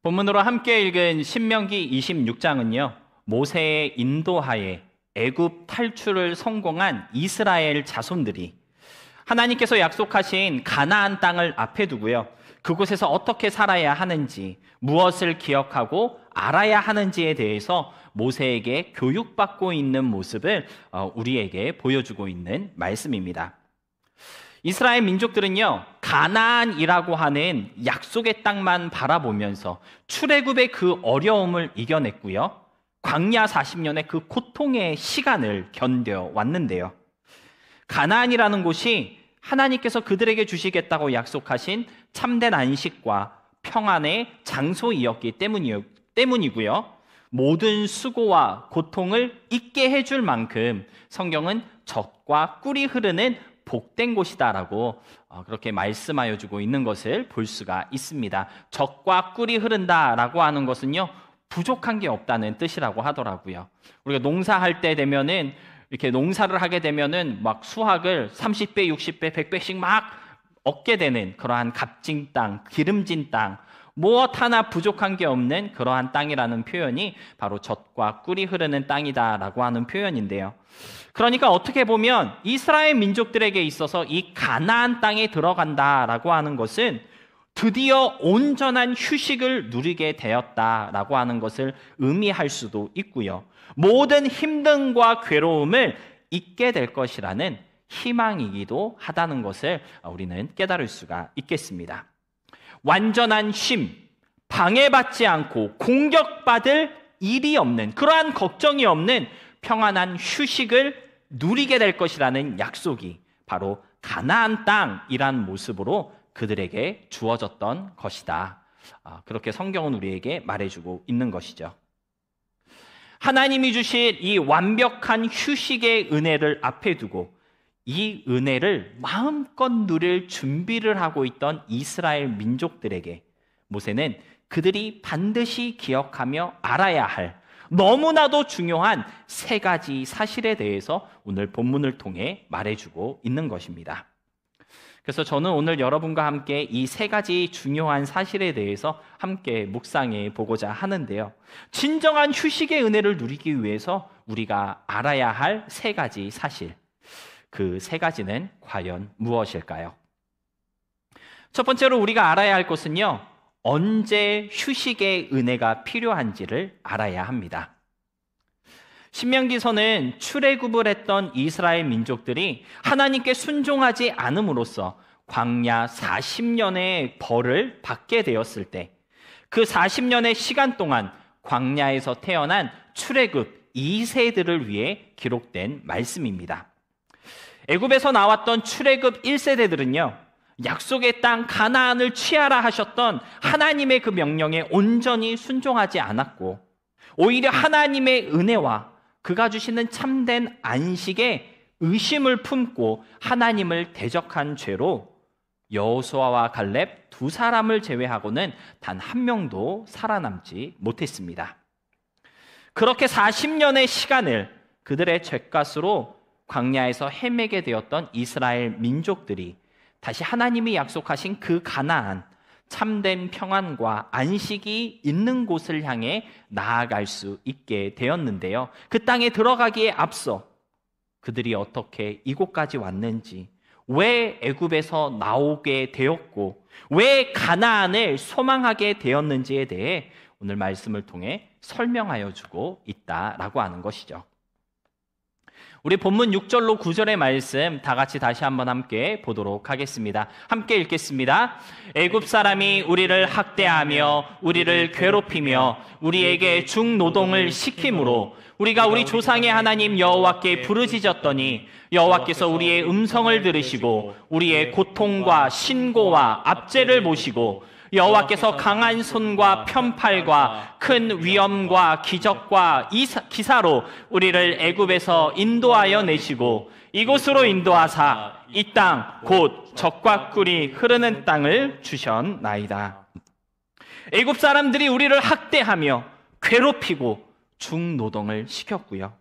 본문으로 함께 읽은 신명기 26장은요. 모세의 인도하에 애굽 탈출을 성공한 이스라엘 자손들이 하나님께서 약속하신 가나안 땅을 앞에 두고요. 그곳에서 어떻게 살아야 하는지, 무엇을 기억하고 알아야 하는지에 대해서 모세에게 교육받고 있는 모습을 우리에게 보여주고 있는 말씀입니다. 이스라엘 민족들은요, 가나안이라고 하는 약속의 땅만 바라보면서 출애굽의 그 어려움을 이겨냈고요. 광야 40년의 그 고통의 시간을 견뎌왔는데요. 가나안이라는 곳이 하나님께서 그들에게 주시겠다고 약속하신 참된 안식과 평안의 장소이었기 때문이고요. 모든 수고와 고통을 잊게 해줄 만큼 성경은 젖과 꿀이 흐르는 복된 곳이다라고 그렇게 말씀하여 주고 있는 것을 볼 수가 있습니다. 젖과 꿀이 흐른다라고 하는 것은요, 부족한 게 없다는 뜻이라고 하더라고요. 우리가 농사할 때 되면은 이렇게 농사를 하게 되면은 막 수확을 30배, 60배, 100배씩 막 얻게 되는 그러한 값진 땅, 기름진 땅, 무엇 하나 부족한 게 없는 그러한 땅이라는 표현이 바로 젖과 꿀이 흐르는 땅이다라고 하는 표현인데요. 그러니까 어떻게 보면 이스라엘 민족들에게 있어서 이 가나안 땅에 들어간다라고 하는 것은 드디어 온전한 휴식을 누리게 되었다라고 하는 것을 의미할 수도 있고요. 모든 힘듦과 괴로움을 잊게 될 것이라는 희망이기도 하다는 것을 우리는 깨달을 수가 있겠습니다. 완전한 쉼, 방해받지 않고 공격받을 일이 없는, 그러한 걱정이 없는 평안한 휴식을 누리게 될 것이라는 약속이 바로 가나안 땅이란 모습으로 그들에게 주어졌던 것이다. 그렇게 성경은 우리에게 말해주고 있는 것이죠. 하나님이 주실 이 완벽한 휴식의 은혜를 앞에 두고 이 은혜를 마음껏 누릴 준비를 하고 있던 이스라엘 민족들에게 모세는 그들이 반드시 기억하며 알아야 할 너무나도 중요한 세 가지 사실에 대해서 오늘 본문을 통해 말해주고 있는 것입니다. 그래서 저는 오늘 여러분과 함께 이 세 가지 중요한 사실에 대해서 함께 묵상해 보고자 하는데요. 진정한 휴식의 은혜를 누리기 위해서 우리가 알아야 할 세 가지 사실, 그 세 가지는 과연 무엇일까요? 첫 번째로 우리가 알아야 할 것은요, 언제 휴식의 은혜가 필요한지를 알아야 합니다. 신명기서는 출애굽을 했던 이스라엘 민족들이 하나님께 순종하지 않음으로써 광야 40년의 벌을 받게 되었을 때 그 40년의 시간 동안 광야에서 태어난 출애굽 2세들을 위해 기록된 말씀입니다. 애굽에서 나왔던 출애굽 1세대들은요, 약속의 땅 가나안을 취하라 하셨던 하나님의 그 명령에 온전히 순종하지 않았고 오히려 하나님의 은혜와 그가 주시는 참된 안식에 의심을 품고 하나님을 대적한 죄로 여호수아와 갈렙 두 사람을 제외하고는 단 한 명도 살아남지 못했습니다. 그렇게 40년의 시간을 그들의 죗값으로 광야에서 헤매게 되었던 이스라엘 민족들이 다시 하나님이 약속하신 그 가나안, 참된 평안과 안식이 있는 곳을 향해 나아갈 수 있게 되었는데요. 그 땅에 들어가기에 앞서 그들이 어떻게 이곳까지 왔는지, 왜 애굽에서 나오게 되었고 왜 가나안을 소망하게 되었는지에 대해 오늘 말씀을 통해 설명하여 주고 있다라고 하는 것이죠. 우리 본문 6절로 9절의 말씀 다 같이 다시 한번 함께 보도록 하겠습니다. 함께 읽겠습니다. 애굽 사람이 우리를 학대하며 우리를 괴롭히며 우리에게 중노동을 시킴으로 우리가 우리 조상의 하나님 여호와께 부르짖었더니 여호와께서 우리의 음성을 들으시고 우리의 고통과 신고와 압제를 보시고 여호와께서 강한 손과 편팔과 큰 위엄과 기적과 기사로 우리를 애굽에서 인도하여 내시고 이곳으로 인도하사 이 땅 곧 젖과 꿀이 흐르는 땅을 주셨나이다. 애굽 사람들이 우리를 학대하며 괴롭히고 중노동을 시켰고요.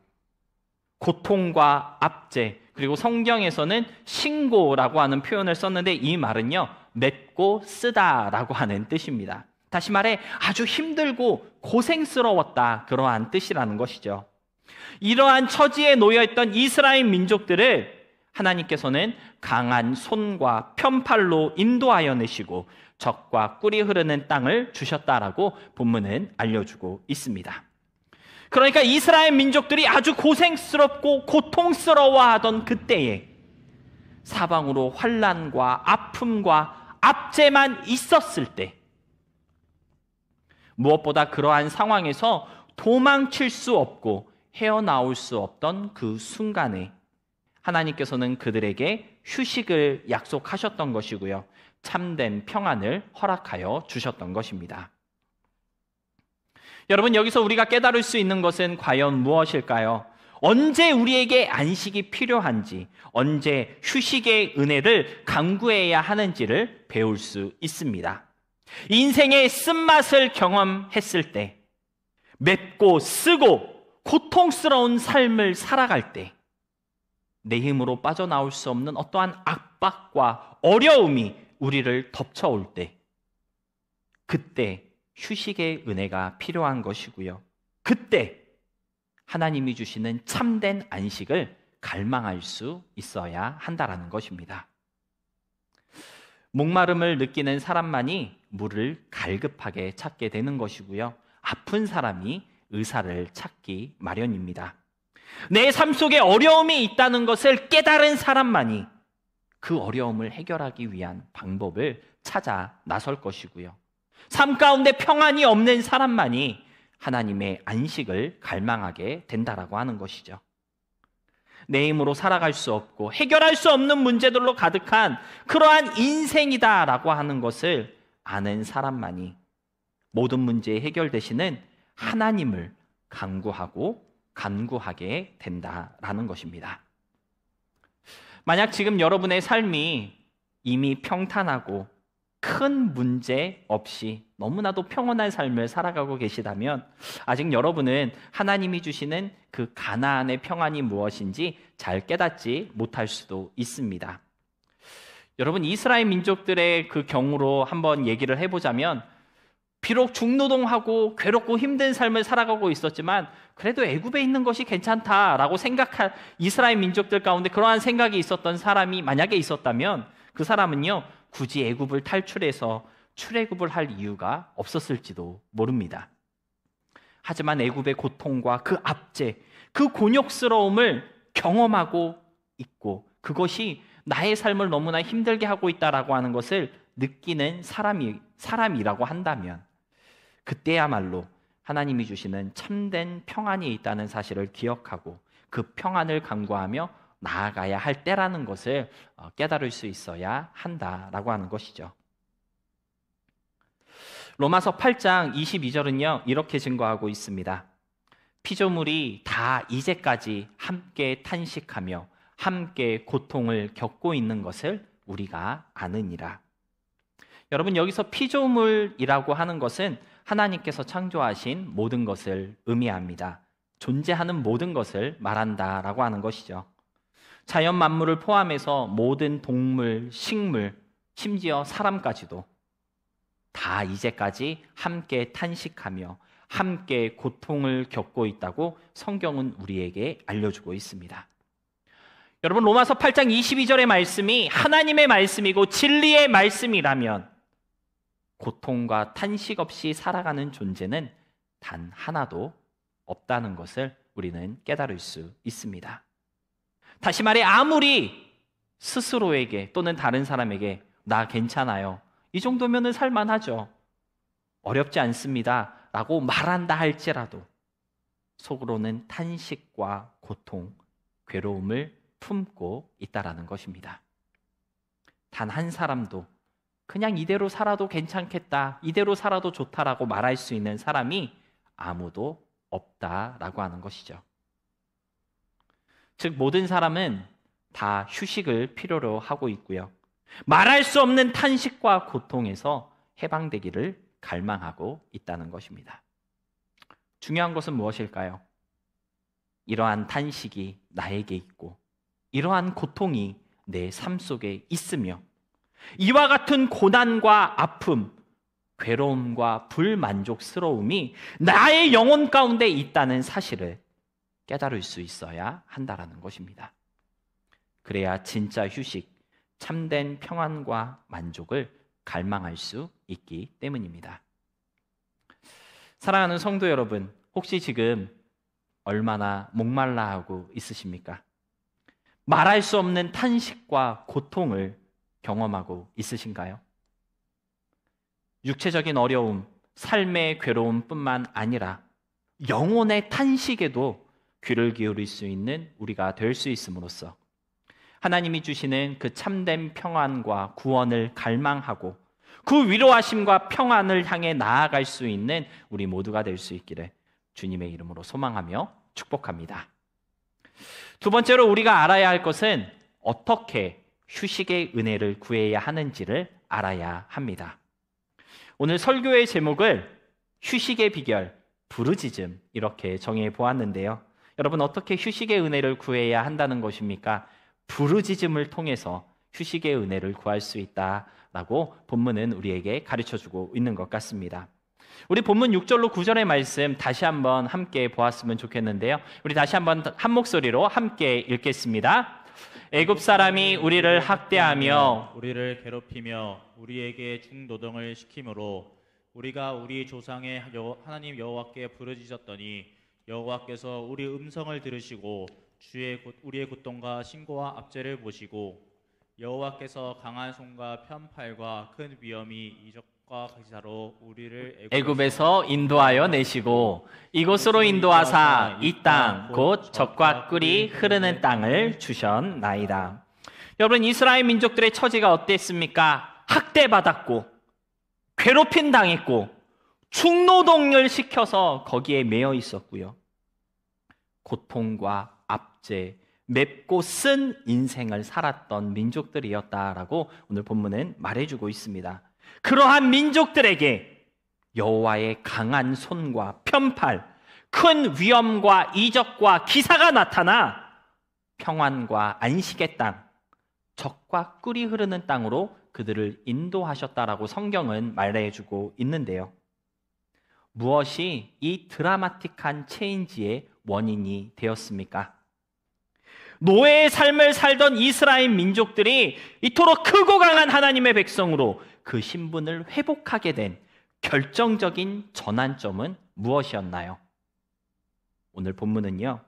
고통과 압제, 그리고 성경에서는 신고라고 하는 표현을 썼는데 이 말은요, 맺고 쓰다라고 하는 뜻입니다. 다시 말해 아주 힘들고 고생스러웠다, 그러한 뜻이라는 것이죠. 이러한 처지에 놓여있던 이스라엘 민족들을 하나님께서는 강한 손과 편팔로 인도하여 내시고 적과 꿀이 흐르는 땅을 주셨다라고 본문은 알려주고 있습니다. 그러니까 이스라엘 민족들이 아주 고생스럽고 고통스러워하던 그때에 사방으로 환난과 아픔과 압제만 있었을 때, 무엇보다 그러한 상황에서 도망칠 수 없고 헤어나올 수 없던 그 순간에 하나님께서는 그들에게 휴식을 약속하셨던 것이고요, 참된 평안을 허락하여 주셨던 것입니다. 여러분, 여기서 우리가 깨달을 수 있는 것은 과연 무엇일까요? 언제 우리에게 안식이 필요한지, 언제 휴식의 은혜를 간구해야 하는지를 배울 수 있습니다. 인생의 쓴맛을 경험했을 때, 맵고 쓰고 고통스러운 삶을 살아갈 때, 내 힘으로 빠져나올 수 없는 어떠한 압박과 어려움이 우리를 덮쳐올 때, 그때 휴식의 은혜가 필요한 것이고요, 그때 하나님이 주시는 참된 안식을 갈망할 수 있어야 한다라는 것입니다. 목마름을 느끼는 사람만이 물을 갈급하게 찾게 되는 것이고요, 아픈 사람이 의사를 찾기 마련입니다. 내 삶 속에 어려움이 있다는 것을 깨달은 사람만이 그 어려움을 해결하기 위한 방법을 찾아 나설 것이고요, 삶 가운데 평안이 없는 사람만이 하나님의 안식을 갈망하게 된다라고 하는 것이죠. 내 힘으로 살아갈 수 없고 해결할 수 없는 문제들로 가득한 그러한 인생이다라고 하는 것을 아는 사람만이 모든 문제의 해결 대신은 하나님을 간구하게 된다라는 것입니다. 만약 지금 여러분의 삶이 이미 평탄하고 큰 문제 없이 너무나도 평온한 삶을 살아가고 계시다면 아직 여러분은 하나님이 주시는 그 가나안의 평안이 무엇인지 잘 깨닫지 못할 수도 있습니다. 여러분, 이스라엘 민족들의 그 경우로 한번 얘기를 해보자면, 비록 중노동하고 괴롭고 힘든 삶을 살아가고 있었지만 그래도 애굽에 있는 것이 괜찮다라고 생각한 이스라엘 민족들 가운데 그러한 생각이 있었던 사람이 만약에 있었다면, 그 사람은요 굳이 애굽을 탈출해서 출애굽을 할 이유가 없었을지도 모릅니다. 하지만 애굽의 고통과 그 압제, 그 곤욕스러움을 경험하고 있고 그것이 나의 삶을 너무나 힘들게 하고 있다라고 하는 것을 느끼는 사람이라고 한다면, 그때야말로 하나님이 주시는 참된 평안이 있다는 사실을 기억하고 그 평안을 간구하며 나아가야 할 때라는 것을 깨달을 수 있어야 한다라고 하는 것이죠. 로마서 8장 22절은요 이렇게 증거하고 있습니다. 피조물이 다 이제까지 함께 탄식하며 함께 고통을 겪고 있는 것을 우리가 아느니라. 여러분, 여기서 피조물이라고 하는 것은 하나님께서 창조하신 모든 것을 의미합니다. 존재하는 모든 것을 말한다라고 하는 것이죠. 자연 만물을 포함해서 모든 동물, 식물, 심지어 사람까지도 다 이제까지 함께 탄식하며 함께 고통을 겪고 있다고 성경은 우리에게 알려주고 있습니다. 여러분, 로마서 8장 22절의 말씀이 하나님의 말씀이고 진리의 말씀이라면 고통과 탄식 없이 살아가는 존재는 단 하나도 없다는 것을 우리는 깨달을 수 있습니다. 다시 말해, 아무리 스스로에게 또는 다른 사람에게 나 괜찮아요, 이 정도면 살만하죠, 어렵지 않습니다 라고 말한다 할지라도 속으로는 탄식과 고통, 괴로움을 품고 있다라는 것입니다. 단 한 사람도 그냥 이대로 살아도 괜찮겠다, 이대로 살아도 좋다라고 말할 수 있는 사람이 아무도 없다라고 하는 것이죠. 즉, 모든 사람은 다 휴식을 필요로 하고 있고요, 말할 수 없는 탄식과 고통에서 해방되기를 갈망하고 있다는 것입니다. 중요한 것은 무엇일까요? 이러한 탄식이 나에게 있고 이러한 고통이 내 삶 속에 있으며 이와 같은 고난과 아픔, 괴로움과 불만족스러움이 나의 영혼 가운데 있다는 사실을 깨달을 수 있어야 한다라는 것입니다. 그래야 진짜 휴식, 참된 평안과 만족을 갈망할 수 있기 때문입니다. 사랑하는 성도 여러분, 혹시 지금 얼마나 목말라 하고 있으십니까? 말할 수 없는 탄식과 고통을 경험하고 있으신가요? 육체적인 어려움, 삶의 괴로움뿐만 아니라 영혼의 탄식에도 귀를 기울일 수 있는 우리가 될 수 있음으로써 하나님이 주시는 그 참된 평안과 구원을 갈망하고 그 위로하심과 평안을 향해 나아갈 수 있는 우리 모두가 될 수 있기를 주님의 이름으로 소망하며 축복합니다. 두 번째로 우리가 알아야 할 것은 어떻게 휴식의 은혜를 구해야 하는지를 알아야 합니다. 오늘 설교의 제목을 휴식의 비결, 부르짖음 이렇게 정해 보았는데요. 여러분, 어떻게 휴식의 은혜를 구해야 한다는 것입니까? 부르짖음을 통해서 휴식의 은혜를 구할 수 있다라고 본문은 우리에게 가르쳐주고 있는 것 같습니다. 우리 본문 6절로 9절의 말씀 다시 한번 함께 보았으면 좋겠는데요. 우리 다시 한번 한 목소리로 함께 읽겠습니다. 애굽 사람이 우리를 학대하며 우리를 괴롭히며 우리에게 중노동을 시키므로 우리가 우리 조상의 하나님 여호와께 부르짖었더니 여호와께서 우리 음성을 들으시고 우리의 고통과 신고와 압제를 보시고 여호와께서 강한 손과 편팔과 큰 위엄이 이적과 기사로 우리를 애굽에서 인도하여 내시고 이곳으로 인도하사 이 땅 곧 젖과 꿀이 흐르는 땅을 주셨나이다. 여러분, 이스라엘 민족들의 처지가 어땠습니까? 학대받았고 괴롭힘 당했고 중노동을 시켜서 거기에 매여 있었고요. 고통과 압제, 맵고 쓴 인생을 살았던 민족들이었다라고 오늘 본문은 말해주고 있습니다. 그러한 민족들에게 여호와의 강한 손과 편팔, 큰 위엄과 이적과 기사가 나타나 평안과 안식의 땅, 젖과 꿀이 흐르는 땅으로 그들을 인도하셨다라고 성경은 말해주고 있는데요. 무엇이 이 드라마틱한 체인지의 원인이 되었습니까? 노예의 삶을 살던 이스라엘 민족들이 이토록 크고 강한 하나님의 백성으로 그 신분을 회복하게 된 결정적인 전환점은 무엇이었나요? 오늘 본문은요,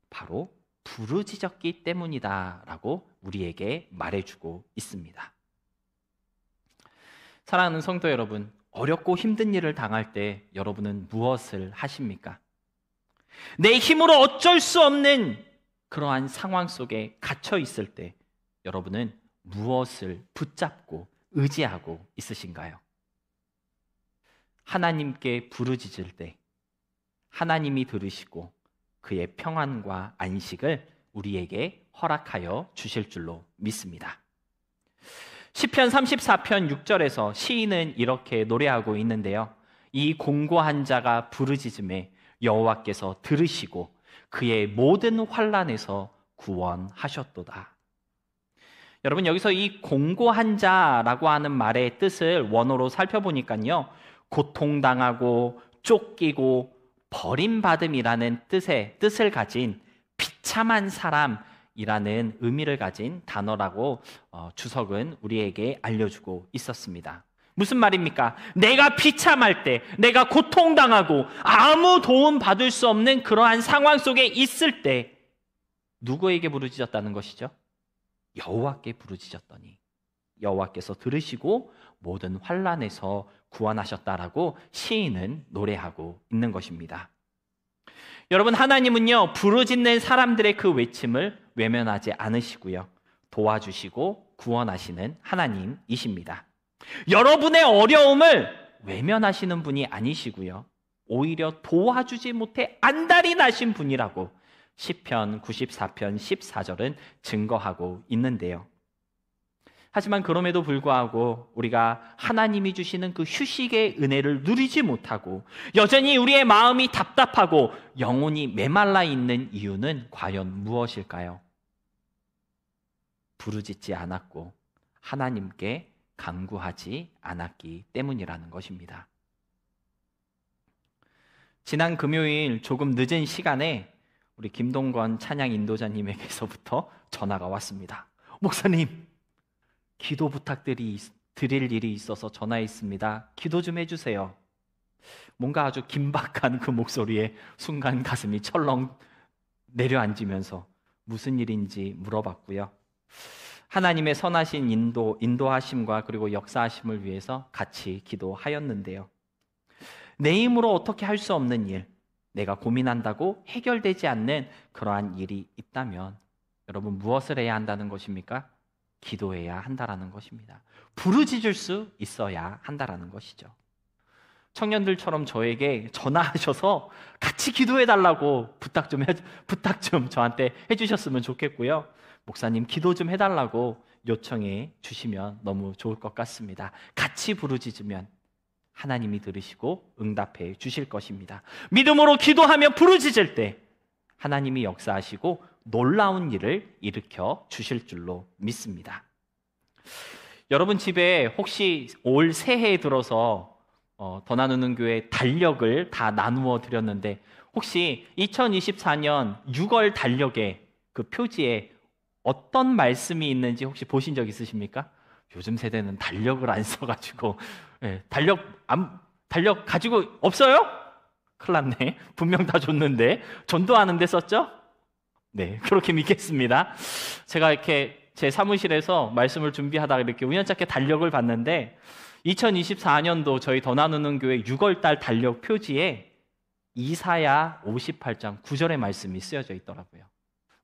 바로 부르짖었기 때문이다라고 우리에게 말해주고 있습니다. 사랑하는 성도 여러분, 어렵고 힘든 일을 당할 때 여러분은 무엇을 하십니까? 내 힘으로 어쩔 수 없는 그러한 상황 속에 갇혀 있을 때 여러분은 무엇을 붙잡고 의지하고 있으신가요? 하나님께 부르짖을 때 하나님이 들으시고 그의 평안과 안식을 우리에게 허락하여 주실 줄로 믿습니다. 시편 34편 6절에서 시인은 이렇게 노래하고 있는데요. 이 공고한 자가 부르짖음에 여호와께서 들으시고 그의 모든 환난에서 구원하셨도다. 여러분, 여기서 이 공고한 자라고 하는 말의 뜻을 원어로 살펴보니까요, 고통당하고 쫓기고 버림받음이라는 뜻을 가진 비참한 사람이라는 의미를 가진 단어라고 주석은 우리에게 알려주고 있었습니다. 무슨 말입니까? 내가 비참할 때, 내가 고통당하고 아무 도움 받을 수 없는 그러한 상황 속에 있을 때 누구에게 부르짖었다는 것이죠? 여호와께 부르짖었더니 여호와께서 들으시고 모든 환난에서 구원하셨다라고 시인은 노래하고 있는 것입니다. 여러분, 하나님은요, 부르짖는 사람들의 그 외침을 외면하지 않으시고요, 도와주시고 구원하시는 하나님이십니다. 여러분의 어려움을 외면하시는 분이 아니시고요, 오히려 도와주지 못해 안달이 나신 분이라고 시편 94편 14절은 증거하고 있는데요. 하지만 그럼에도 불구하고 우리가 하나님이 주시는 그 휴식의 은혜를 누리지 못하고 여전히 우리의 마음이 답답하고 영혼이 메말라 있는 이유는 과연 무엇일까요? 부르짖지 않았고 하나님께 간구하지 않았기 때문이라는 것입니다. 지난 금요일 조금 늦은 시간에 우리 김동건 찬양 인도자님에게서부터 전화가 왔습니다. 목사님, 기도 드릴 일이 있어서 전화했습니다. 기도 좀 해주세요. 뭔가 아주 긴박한 그 목소리에 순간 가슴이 철렁 내려앉으면서 무슨 일인지 물어봤고요. 하나님의 선하신 인도하심과 그리고 역사하심을 위해서 같이 기도하였는데요. 내 힘으로 어떻게 할 수 없는 일, 내가 고민한다고 해결되지 않는 그러한 일이 있다면 여러분 무엇을 해야 한다는 것입니까? 기도해야 한다라는 것입니다. 부르짖을 수 있어야 한다라는 것이죠. 청년들처럼 저에게 전화하셔서 같이 기도해달라고 부탁 좀 저한테 해주셨으면 좋겠고요. 목사님 기도 좀 해달라고 요청해 주시면 너무 좋을 것 같습니다. 같이 부르짖으면 하나님이 들으시고 응답해 주실 것입니다. 믿음으로 기도하며 부르짖을 때 하나님이 역사하시고 놀라운 일을 일으켜 주실 줄로 믿습니다. 여러분 집에 혹시 올 새해에 들어서 더 나누는 교회 달력을 다 나누어 드렸는데 혹시 2024년 6월 달력에 그 표지에 어떤 말씀이 있는지 혹시 보신 적 있으십니까? 요즘 세대는 달력을 안 써가지고 달력 가지고 없어요? 큰일 났네. 분명 다 줬는데 전도하는데 썼죠? 네, 그렇게 믿겠습니다. 제가 이렇게 제 사무실에서 말씀을 준비하다가 이렇게 우연찮게 달력을 봤는데 2024년도 저희 더 나누는 교회 6월달 달력 표지에 이사야 58장 9절의 말씀이 쓰여져 있더라고요.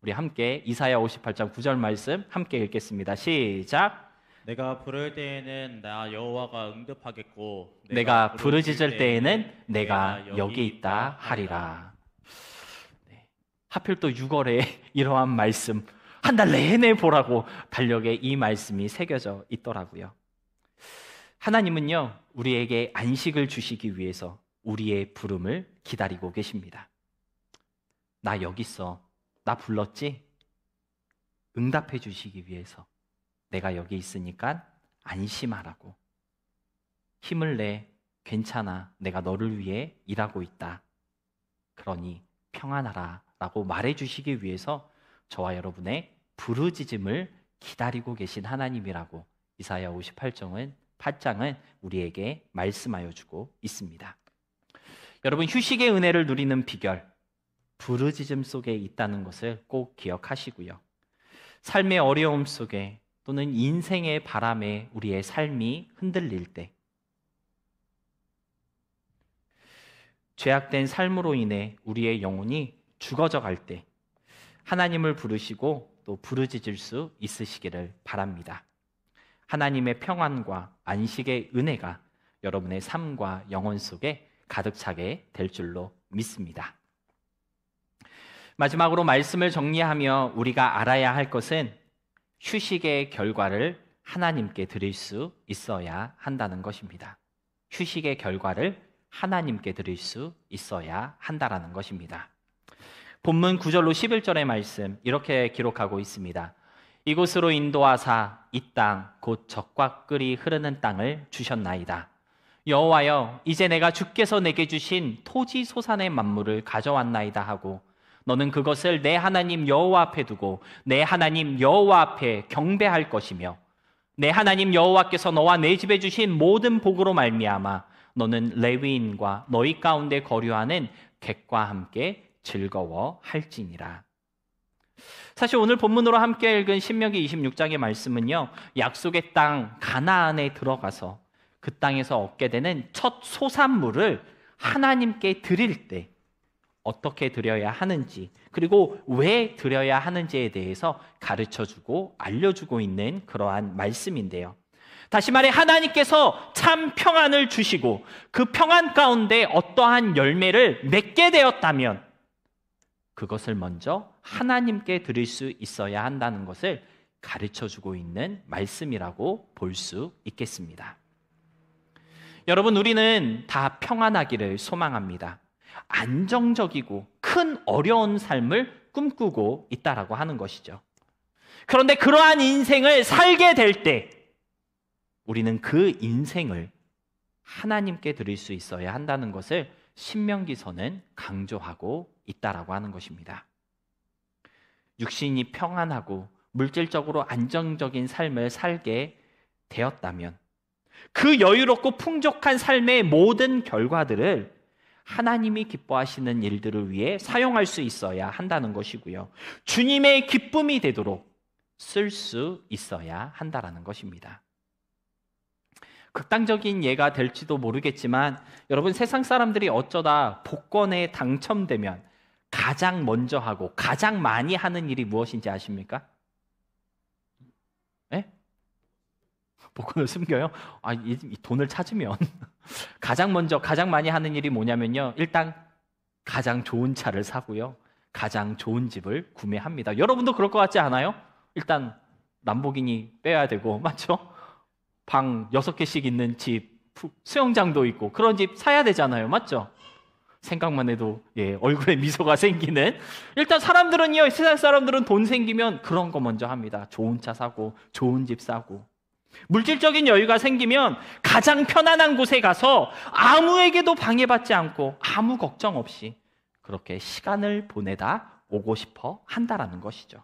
우리 함께 이사야 58장 9절 말씀 함께 읽겠습니다. 시작. 내가 부를 때에는 나 여호와가 응답하겠고 내가 부르짖을 때에는 내가 여기 있다 하리라. 네. 하필 또 6월에 이러한 말씀 한 달 내내 보라고 달력에 이 말씀이 새겨져 있더라고요. 하나님은요 우리에게 안식을 주시기 위해서 우리의 부름을 기다리고 계십니다. 나 여기 있어. 나 불렀지? 응답해 주시기 위해서 내가 여기 있으니까 안심하라고. 힘을 내. 괜찮아. 내가 너를 위해 일하고 있다. 그러니 평안하라 라고 말해 주시기 위해서 저와 여러분의 부르짖음을 기다리고 계신 하나님이라고 이사야 58장은 우리에게 말씀하여 주고 있습니다. 여러분 휴식의 은혜를 누리는 비결 부르짖음 속에 있다는 것을 꼭 기억하시고요. 삶의 어려움 속에 또는 인생의 바람에 우리의 삶이 흔들릴 때 죄악된 삶으로 인해 우리의 영혼이 죽어져 갈 때 하나님을 부르시고 또 부르짖을 수 있으시기를 바랍니다. 하나님의 평안과 안식의 은혜가 여러분의 삶과 영혼 속에 가득 차게 될 줄로 믿습니다. 마지막으로 말씀을 정리하며 우리가 알아야 할 것은 휴식의 결과를 하나님께 드릴 수 있어야 한다는 것입니다. 휴식의 결과를 하나님께 드릴 수 있어야 한다는 것입니다. 본문 9절로 11절의 말씀 이렇게 기록하고 있습니다. 이곳으로 인도하사 이 땅 곧 젖과 꿀이 흐르는 땅을 주셨나이다. 여호와여 이제 내가 주께서 내게 주신 토지 소산의 만물을 가져왔나이다 하고 너는 그것을 내 하나님 여호와 앞에 두고 내 하나님 여호와 앞에 경배할 것이며 내 하나님 여호와께서 너와 내 집에 주신 모든 복으로 말미암아 너는 레위인과 너희 가운데 거류하는 객과 함께 즐거워할지니라. 사실 오늘 본문으로 함께 읽은 신명기 26장의 말씀은요 약속의 땅 가나안에 들어가서 그 땅에서 얻게 되는 첫 소산물을 하나님께 드릴 때 어떻게 드려야 하는지 그리고 왜 드려야 하는지에 대해서 가르쳐주고 알려주고 있는 그러한 말씀인데요. 다시 말해 하나님께서 참 평안을 주시고 그 평안 가운데 어떠한 열매를 맺게 되었다면 그것을 먼저 하나님께 드릴 수 있어야 한다는 것을 가르쳐주고 있는 말씀이라고 볼 수 있겠습니다. 여러분 우리는 다 평안하기를 소망합니다. 안정적이고 큰 어려운 삶을 꿈꾸고 있다라고 하는 것이죠. 그런데 그러한 인생을 살게 될 때 우리는 그 인생을 하나님께 드릴 수 있어야 한다는 것을 신명기서는 강조하고 있다라고 하는 것입니다. 육신이 평안하고 물질적으로 안정적인 삶을 살게 되었다면 그 여유롭고 풍족한 삶의 모든 결과들을 하나님이 기뻐하시는 일들을 위해 사용할 수 있어야 한다는 것이고요. 주님의 기쁨이 되도록 쓸 수 있어야 한다는 것입니다. 극단적인 예가 될지도 모르겠지만 여러분, 세상 사람들이 어쩌다 복권에 당첨되면 가장 먼저 하고 가장 많이 하는 일이 무엇인지 아십니까? 예? 복권을 숨겨요? 이 돈을 찾으면 가장 먼저 가장 많이 하는 일이 뭐냐면요, 일단 가장 좋은 차를 사고요, 가장 좋은 집을 구매합니다. 여러분도 그럴 것 같지 않아요? 일단 람보기니 빼야 되고, 맞죠? 방 6개씩 있는 집, 수영장도 있고 그런 집 사야 되잖아요. 맞죠? 생각만 해도 얼굴에 미소가 생기는, 일단 사람들은요, 세상 사람들은 돈 생기면 그런 거 먼저 합니다. 좋은 차 사고 좋은 집 사고, 물질적인 여유가 생기면 가장 편안한 곳에 가서 아무에게도 방해받지 않고 아무 걱정 없이 그렇게 시간을 보내다 오고 싶어 한다라는 것이죠.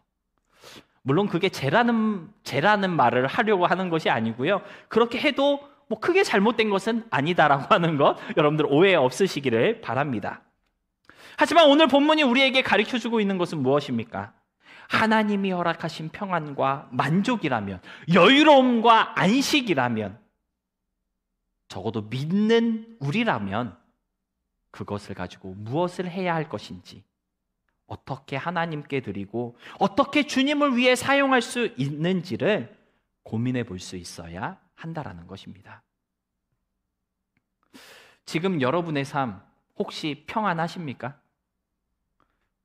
물론 그게 죄라는 말을 하려고 하는 것이 아니고요, 그렇게 해도 뭐 크게 잘못된 것은 아니다라고 하는 것, 여러분들 오해 없으시기를 바랍니다. 하지만 오늘 본문이 우리에게 가르쳐주고 있는 것은 무엇입니까? 하나님이 허락하신 평안과 만족이라면, 여유로움과 안식이라면, 적어도 믿는 우리라면 그것을 가지고 무엇을 해야 할 것인지, 어떻게 하나님께 드리고 어떻게 주님을 위해 사용할 수 있는지를 고민해 볼 수 있어야 한다라는 것입니다. 지금 여러분의 삶 혹시 평안하십니까?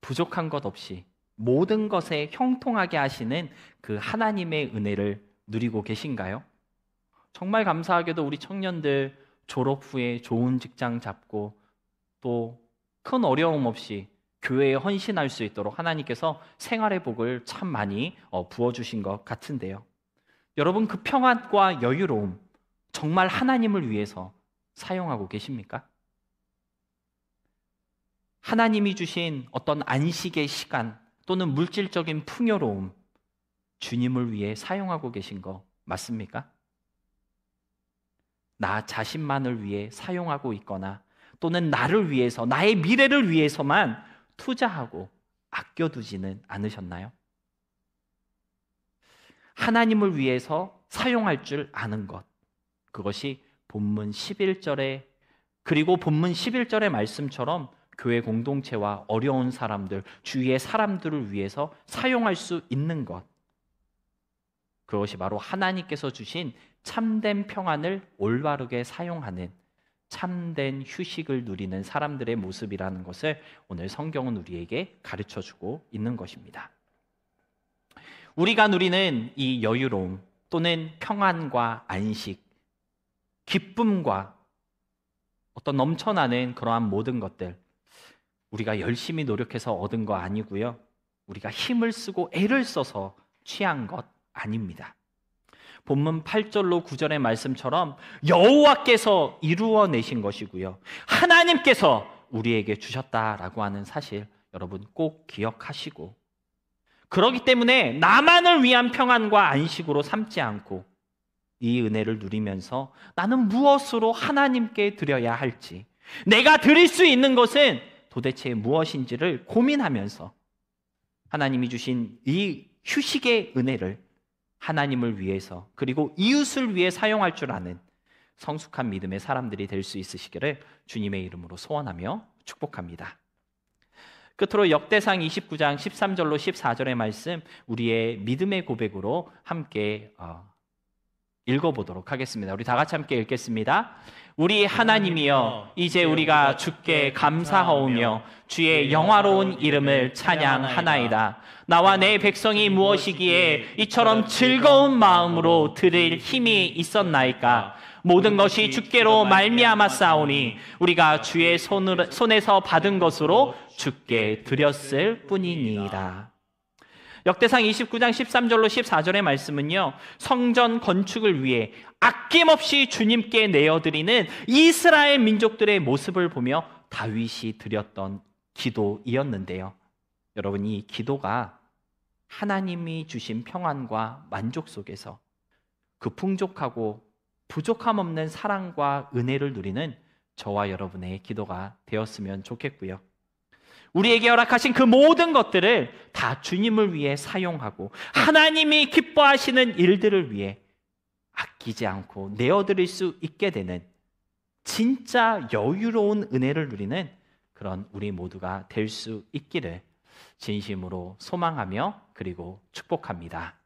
부족한 것 없이 모든 것에 형통하게 하시는 그 하나님의 은혜를 누리고 계신가요? 정말 감사하게도 우리 청년들 졸업 후에 좋은 직장 잡고 또 큰 어려움 없이 교회에 헌신할 수 있도록 하나님께서 생활의 복을 참 많이 부어주신 것 같은데요. 여러분, 그 평안과 여유로움 정말 하나님을 위해서 사용하고 계십니까? 하나님이 주신 어떤 안식의 시간 또는 물질적인 풍요로움, 주님을 위해 사용하고 계신 거 맞습니까? 나 자신만을 위해 사용하고 있거나 또는 나를 위해서, 나의 미래를 위해서만 투자하고 아껴두지는 않으셨나요? 하나님을 위해서 사용할 줄 아는 것, 그것이 본문 11절에, 그리고 본문 11절의 말씀처럼 교회 공동체와 어려운 사람들, 주위의 사람들을 위해서 사용할 수 있는 것, 그것이 바로 하나님께서 주신 참된 평안을 올바르게 사용하는 참된 휴식을 누리는 사람들의 모습이라는 것을 오늘 성경은 우리에게 가르쳐주고 있는 것입니다. 우리가 누리는 이 여유로움 또는 평안과 안식, 기쁨과 어떤 넘쳐나는 그러한 모든 것들, 우리가 열심히 노력해서 얻은 거 아니고요, 우리가 힘을 쓰고 애를 써서 취한 것 아닙니다. 본문 8절로 9절의 말씀처럼 여호와께서 이루어내신 것이고요, 하나님께서 우리에게 주셨다라고 하는 사실 여러분 꼭 기억하시고, 그렇기 때문에 나만을 위한 평안과 안식으로 삼지 않고 이 은혜를 누리면서 나는 무엇으로 하나님께 드려야 할지, 내가 드릴 수 있는 것은 도대체 무엇인지를 고민하면서 하나님이 주신 이 휴식의 은혜를 하나님을 위해서 그리고 이웃을 위해 사용할 줄 아는 성숙한 믿음의 사람들이 될 수 있으시기를 주님의 이름으로 소원하며 축복합니다. 끝으로 역대상 29장 13절로 14절의 말씀, 우리의 믿음의 고백으로 함께 읽어보도록 하겠습니다. 우리 다 같이 함께 읽겠습니다. 우리 하나님이여, 이제 우리가 주께 감사하오며 주의 영화로운 이름을 찬양하나이다. 나와 내 백성이 무엇이기에 이처럼 즐거운 마음으로 들을 힘이 있었나이까? 모든 것이 주께로 말미암았사오니 우리가 주의 손에서 받은 것으로 주께 드렸을 뿐이니이다. 역대상 29장 13절로 14절의 말씀은요, 성전 건축을 위해 아낌없이 주님께 내어드리는 이스라엘 민족들의 모습을 보며 다윗이 드렸던 기도이었는데요. 여러분, 이 기도가 하나님이 주신 평안과 만족 속에서 그 풍족하고 부족함 없는 사랑과 은혜를 누리는 저와 여러분의 기도가 되었으면 좋겠고요. 우리에게 허락하신 그 모든 것들을 다 주님을 위해 사용하고 하나님이 기뻐하시는 일들을 위해 아끼지 않고 내어드릴 수 있게 되는 진짜 여유로운 은혜를 누리는 그런 우리 모두가 될 수 있기를 진심으로 소망하며 그리고 축복합니다.